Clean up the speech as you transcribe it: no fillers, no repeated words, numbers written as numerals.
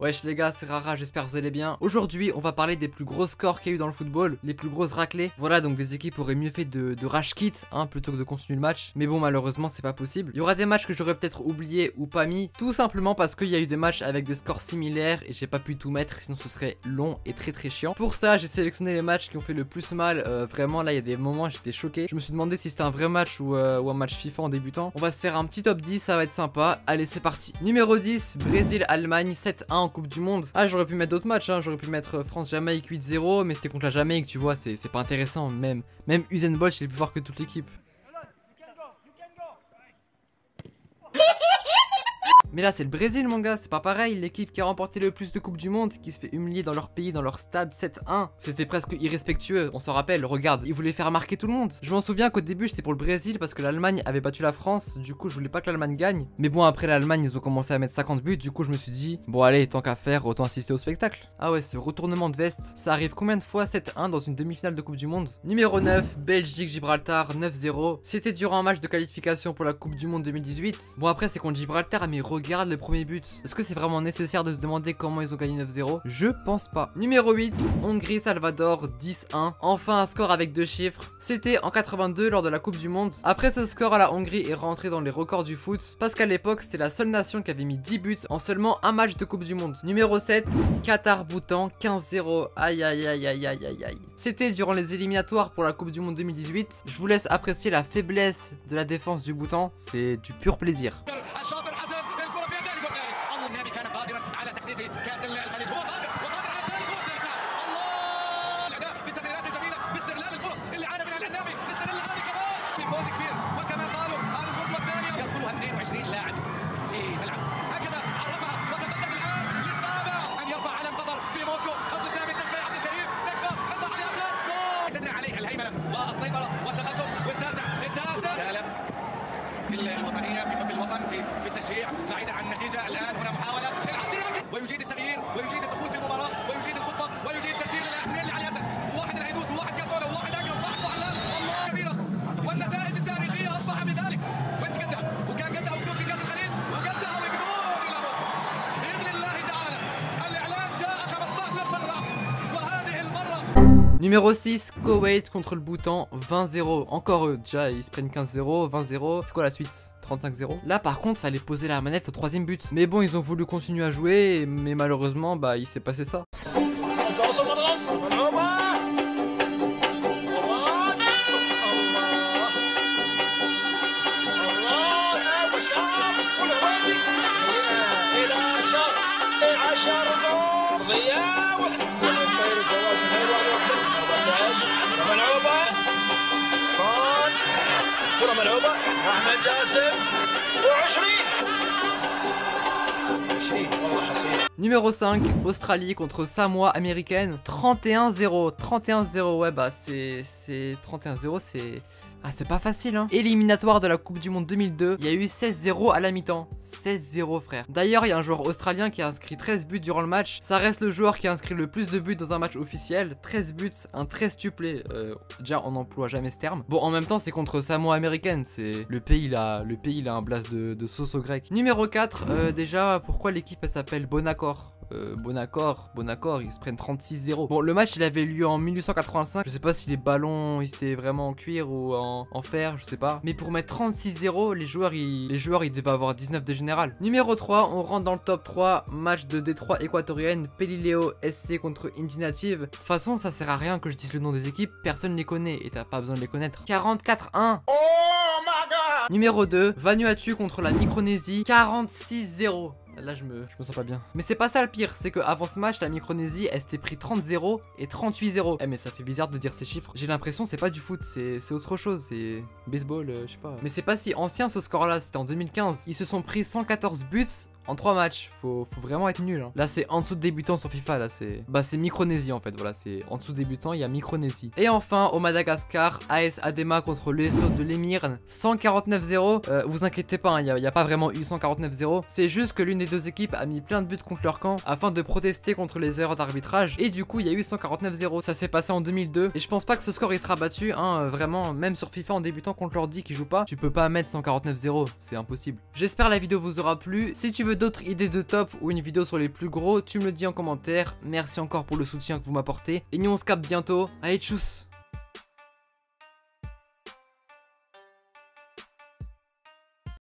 Wesh les gars, c'est Rara, j'espère que vous allez bien. Aujourd'hui, on va parler des plus gros scores qu'il y a eu dans le football, les plus grosses raclées. Voilà, donc des équipes auraient mieux fait de rage quit, hein, plutôt que de continuer le match. Mais bon, malheureusement, c'est pas possible. Il y aura des matchs que j'aurais peut-être oublié ou pas mis, tout simplement parce qu'il y a eu des matchs avec des scores similaires et j'ai pas pu tout mettre, sinon ce serait long et très chiant. Pour ça, j'ai sélectionné les matchs qui ont fait le plus mal. Vraiment, là, il y a des moments, j'étais choqué. Je me suis demandé si c'était un vrai match ou un match FIFA en débutant. On va se faire un petit top 10, ça va être sympa. Allez, c'est parti. Numéro 10, Brésil-Allemagne 7-1 en Coupe du Monde. Ah, j'aurais pu mettre d'autres matchs, hein. J'aurais pu mettre France-Jamaïque 8-0, mais c'était contre la Jamaïque, tu vois, c'est pas intéressant. Même Usain Bolt, il est plus fort que toute l'équipe. Mais là c'est le Brésil mon gars, c'est pas pareil, l'équipe qui a remporté le plus de coupes du monde, qui se fait humilier dans leur pays, dans leur stade 7-1. C'était presque irrespectueux, on s'en rappelle, regarde, ils voulaient faire marquer tout le monde. Je m'en souviens qu'au début j'étais pour le Brésil parce que l'Allemagne avait battu la France, du coup je voulais pas que l'Allemagne gagne. Mais bon après l'Allemagne ils ont commencé à mettre 50 buts, du coup je me suis dit, bon allez tant qu'à faire, autant assister au spectacle. Ah ouais, ce retournement de veste, ça arrive combien de fois 7-1 dans une demi-finale de coupe du monde? Numéro 9, Belgique-Gibraltar 9-0. C'était durant un match de qualification pour la coupe du monde 2018. Bon après c'est contre Gibraltar mais regarde le premier but. Est-ce que c'est vraiment nécessaire de se demander comment ils ont gagné 9-0? Je pense pas. Numéro 8, Hongrie-Salvador 10-1. Enfin un score avec deux chiffres. C'était en 82 lors de la Coupe du Monde. Après ce score, la Hongrie est rentrée dans les records du foot parce qu'à l'époque c'était la seule nation qui avait mis 10 buts en seulement un match de Coupe du Monde. Numéro 7, Qatar-Bhoutan 15-0. Aïe aïe aïe aïe aïe aïe aïe. C'était durant les éliminatoires pour la Coupe du Monde 2018. Je vous laisse apprécier la faiblesse de la défense du Bhoutan. C'est du pur plaisir. ويجيد التغيير ويجيد الدخول في المباراة ويجيد الخطة ويجيد تسجيل الاثنين لعلي ياسر. واحد اللي هيدوس وواحد كاسولا وواحد اكرم وواحد معلم. الله كبيرة والنتائج التاريخية اصبح بذلك. وانت قدها وكان قدها وجود في كاس الخليج وقدها ويقدمون الى موسكو باذن الله تعالى. الاعلان جاء 15 مرة وهذه المرة. Numéro 6, Koweït contre le Bhoutan 20-0. Encore eux, déjà ils se prennent 15-0, 20-0. C'est quoi la suite? 35-0. Là par contre fallait poser la manette au troisième but. Mais bon ils ont voulu continuer à jouer, mais malheureusement bah il s'est passé ça. Numéro 5, Australie contre Samoa américaine 31-0. 31-0, ouais bah c'est 31-0, c'est... Ah c'est pas facile hein. Éliminatoire de la Coupe du Monde 2002, il y a eu 16-0 à la mi-temps. 16-0 frère. D'ailleurs il y a un joueur australien qui a inscrit 13 buts durant le match. Ça reste le joueur qui a inscrit le plus de buts dans un match officiel. 13 buts, un 13 tuplé. Déjà on n'emploie jamais ce terme. Bon en même temps c'est contre Samoa américaine. C'est le pays il a un blast de sauce au grec. Numéro 4, déjà pourquoi l'équipe elle s'appelle Bonaccord? Bonaccord, ils se prennent 36-0. Bon, le match il avait lieu en 1885. Je sais pas si les ballons ils étaient vraiment en cuir ou en fer, je sais pas. Mais pour mettre 36-0, les joueurs ils devaient avoir 19 de général. Numéro 3, on rentre dans le top 3. Match de Détroit équatorienne, Pelileo SC contre Indy Native. De toute façon, ça sert à rien que je dise le nom des équipes, personne les connaît et t'as pas besoin de les connaître. 44-1. Oh my god. Numéro 2, Vanuatu contre la Micronésie, 46-0. Là je me sens pas bien. Mais c'est pas ça le pire, c'est que avant ce match la Micronésie elle s'était pris 30-0 et 38-0. Eh mais ça fait bizarre de dire ces chiffres. J'ai l'impression c'est pas du foot, c'est autre chose, c'est baseball, je sais pas. Mais c'est pas si ancien ce score là, c'était en 2015. Ils se sont pris 114 buts en 3 matchs, faut vraiment être nul hein. Là c'est en dessous de débutant sur FIFA, là c'est... Bah c'est Micronésie en fait, voilà, c'est en dessous de débutant, il y a Micronésie. Et enfin au Madagascar, AS Adema contre l'ESO de l'Émir, 149-0. Vous inquiétez pas, il n'y a pas vraiment eu 149-0. C'est juste que l'une des deux équipes a mis plein de buts contre leur camp afin de protester contre les erreurs d'arbitrage. Et du coup il y a eu 149-0. Ça s'est passé en 2002. Et je pense pas que ce score il sera battu, hein, vraiment, même sur FIFA en débutant contre l'ordi qui joue pas, tu peux pas mettre 149-0, c'est impossible. J'espère la vidéo vous aura plu. Si tu veux veux d'autres idées de top ou une vidéo sur les plus gros, tu me le dis en commentaire. Merci encore pour le soutien que vous m'apportez. Et nous on se capte bientôt. Allez, tchuss!